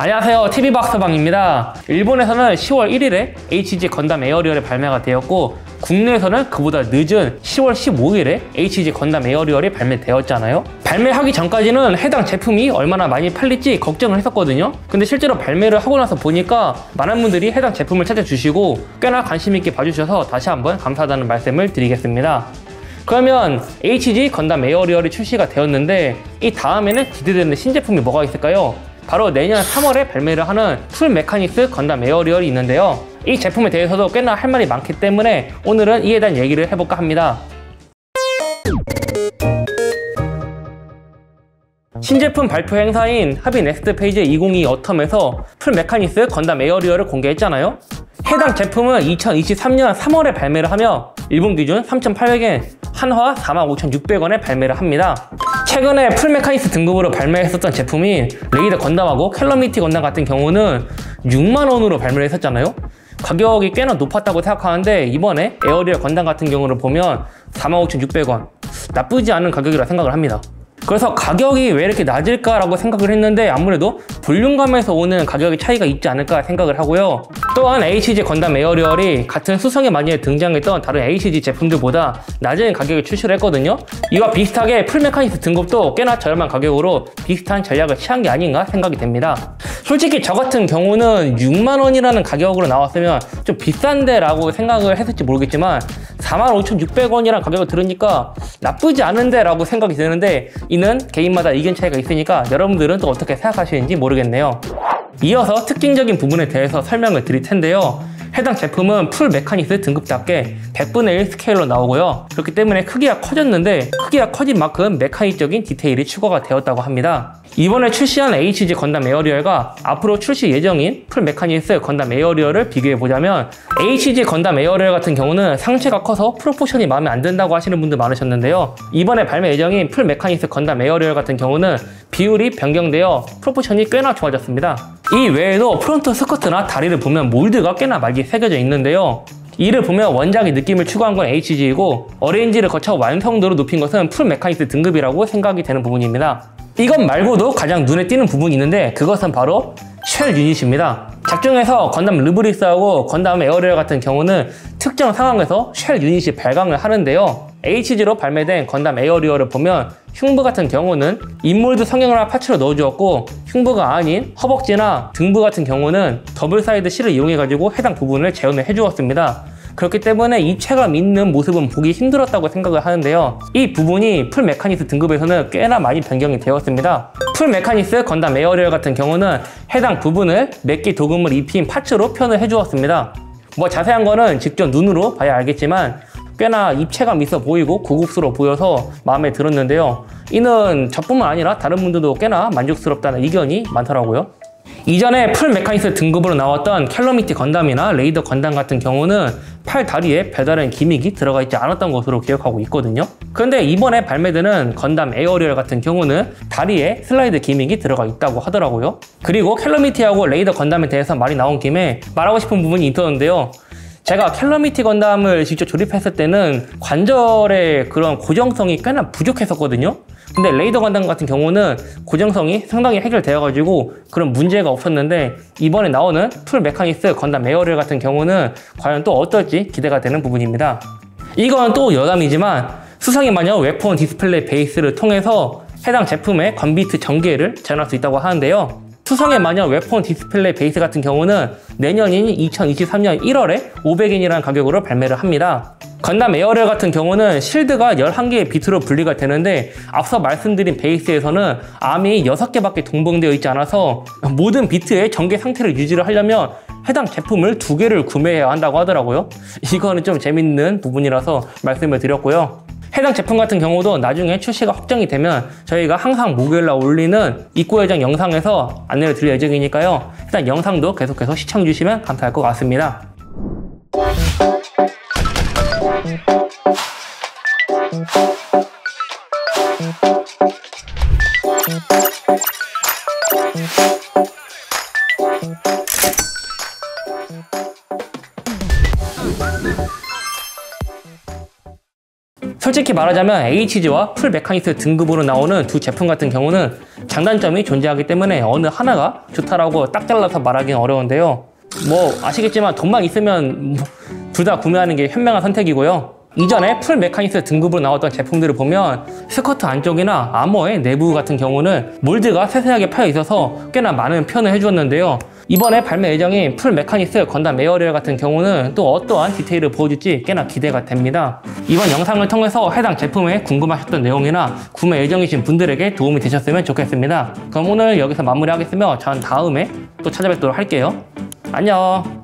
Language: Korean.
안녕하세요, TV박스방입니다. 일본에서는 10월 1일에 HG 건담 에어리얼이 발매가 되었고 국내에서는 그보다 늦은 10월 15일에 HG 건담 에어리얼이 발매되었잖아요. 발매하기 전까지는 해당 제품이 얼마나 많이 팔릴지 걱정을 했었거든요. 근데 실제로 발매를 하고 나서 보니까 많은 분들이 해당 제품을 찾아주시고 꽤나 관심 있게 봐주셔서 다시 한번 감사하다는 말씀을 드리겠습니다. 그러면 HG 건담 에어리얼이 출시가 되었는데 이 다음에는 기대되는 신제품이 뭐가 있을까요? 바로 내년 3월에 발매를 하는 풀 메카닉스 건담 에어리얼이 있는데요. 이 제품에 대해서도 꽤나 할 말이 많기 때문에 오늘은 이에 대한 얘기를 해볼까 합니다. 신제품 발표 행사인 하비 넥스트 페이지 2022 어텀에서 풀 메카닉스 건담 에어리얼을 공개했잖아요. 해당 제품은 2023년 3월에 발매를 하며 일본 기준 3,800엔, 한화 45,600원에 발매를 합니다. 최근에 풀 메카닉스 등급으로 발매했었던 제품인 레이더 건담하고 캘러미티 건담 같은 경우는 6만원으로 발매를 했었잖아요. 가격이 꽤나 높았다고 생각하는데 이번에 에어리얼 건담 같은 경우를 보면 45,600원, 나쁘지 않은 가격이라 생각을 합니다. 그래서 가격이 왜 이렇게 낮을까라고 생각을 했는데 아무래도 볼륨감에서 오는 가격의 차이가 있지 않을까 생각을 하고요. 또한 HG 건담 에어리얼이 같은 수성의 마니에 등장했던 다른 HG 제품들보다 낮은 가격에 출시를 했거든요. 이와 비슷하게 풀 메카닉스 등급도 꽤나 저렴한 가격으로 비슷한 전략을 취한 게 아닌가 생각이 됩니다. 솔직히 저 같은 경우는 6만원이라는 가격으로 나왔으면 좀 비싼데 라고 생각을 했을지 모르겠지만 45,600원이라는 가격을 들으니까 나쁘지 않은데 라고 생각이 드는데 이는 개인마다 의견 차이가 있으니까 여러분들은 또 어떻게 생각하시는지 모르겠네요. 이어서 특징적인 부분에 대해서 설명을 드릴 텐데요. 해당 제품은 풀 메카닉스 등급답게 100분의 1 스케일로 나오고요. 그렇기 때문에 크기가 커졌는데 크기가 커진 만큼 메카닉적인 디테일이 추가가 되었다고 합니다. 이번에 출시한 HG 건담 에어리얼과 앞으로 출시 예정인 풀 메카닉스 건담 에어리얼을 비교해보자면 HG 건담 에어리얼 같은 경우는 상체가 커서 프로포션이 마음에 안 든다고 하시는 분들 많으셨는데요. 이번에 발매 예정인 풀 메카닉스 건담 에어리얼 같은 경우는 비율이 변경되어 프로포션이 꽤나 좋아졌습니다. 이 외에도 프론트 스커트나 다리를 보면 몰드가 꽤나 많이 새겨져 있는데요. 이를 보면 원작의 느낌을 추구한 건 HG이고 어레인지를 거쳐 완성도를 높인 것은 풀 메카닉스 등급이라고 생각이 되는 부분입니다. 이것 말고도 가장 눈에 띄는 부분이 있는데 그것은 바로 쉘 유닛입니다. 작중에서 건담 르브리스하고 건담 에어리얼 같은 경우는 특정 상황에서 쉘 유닛이 발광을 하는데요. HG로 발매된 건담 에어리얼을 보면 흉부 같은 경우는 인몰드 성형을 파츠로 넣어주었고 흉부가 아닌 허벅지나 등부 같은 경우는 더블 사이드 실을 이용해가지고 해당 부분을 재현을 해주었습니다. 그렇기 때문에 입체감 있는 모습은 보기 힘들었다고 생각을 하는데요. 이 부분이 풀 메카닉스 등급에서는 꽤나 많이 변경이 되었습니다. 풀 메카닉스 건담 에어리얼 같은 경우는 해당 부분을 메끼 도금을 입힌 파츠로 표현을 해주었습니다. 뭐 자세한 거는 직접 눈으로 봐야 알겠지만 꽤나 입체감 있어 보이고 고급스러워 보여서 마음에 들었는데요. 이는 저뿐만 아니라 다른 분들도 꽤나 만족스럽다는 의견이 많더라고요. 이전에 풀 메카닉스 등급으로 나왔던 캘러미티 건담이나 레이더 건담 같은 경우는 팔 다리에 별다른 기믹이 들어가 있지 않았던 것으로 기억하고 있거든요. 그런데 이번에 발매되는 건담 에어리얼 같은 경우는 다리에 슬라이드 기믹이 들어가 있다고 하더라고요. 그리고 캘러미티하고 레이더 건담에 대해서 말이 나온 김에 말하고 싶은 부분이 있었는데요. 제가 캘러미티 건담을 직접 조립했을 때는 관절의 그런 고정성이 꽤나 부족했었거든요. 근데 레이더 건담 같은 경우는 고정성이 상당히 해결되어가지고 그런 문제가 없었는데 이번에 나오는 풀 메카닉스 건담 에어리얼 같은 경우는 과연 또 어떨지 기대가 되는 부분입니다. 이건 또 여담이지만 수상의 마녀 웨폰 디스플레이 베이스를 통해서 해당 제품의 건비트 전개를 재현할 수 있다고 하는데요. 수성의 마녀 웨폰 디스플레이 베이스 같은 경우는 내년인 2023년 1월에 500엔이라는 가격으로 발매를 합니다. 건담 에어리얼 같은 경우는 실드가 11개의 비트로 분리가 되는데 앞서 말씀드린 베이스에서는 암이 6개밖에 동봉되어 있지 않아서 모든 비트의 전개 상태를 유지를 하려면 해당 제품을 2개를 구매해야 한다고 하더라고요. 이거는 좀 재밌는 부분이라서 말씀을 드렸고요. 해당 제품 같은 경우도 나중에 출시가 확정이 되면 저희가 항상 목요일날 올리는 입고 예정 영상에서 안내를 드릴 예정이니까요. 일단 영상도 계속해서 시청해주시면 감사할 것 같습니다. 솔직히 말하자면 HG와 풀 메카닉스 등급으로 나오는 두 제품 같은 경우는 장단점이 존재하기 때문에 어느 하나가 좋다라고 딱 잘라서 말하기는 어려운데요. 뭐 아시겠지만 돈만 있으면 둘 다 구매하는 게 현명한 선택이고요. 이전에 풀 메카니스 등급으로 나왔던 제품들을 보면 스커트 안쪽이나 아머의 내부 같은 경우는 몰드가 세세하게 파여 있어서 꽤나 많은 표현을 해주었는데요. 이번에 발매 예정인 풀 메카니스 건담 에어리얼 같은 경우는 또 어떠한 디테일을 보여줄지 꽤나 기대가 됩니다. 이번 영상을 통해서 해당 제품에 궁금하셨던 내용이나 구매 예정이신 분들에게 도움이 되셨으면 좋겠습니다. 그럼 오늘 여기서 마무리하겠으며 전 다음에 또 찾아뵙도록 할게요. 안녕.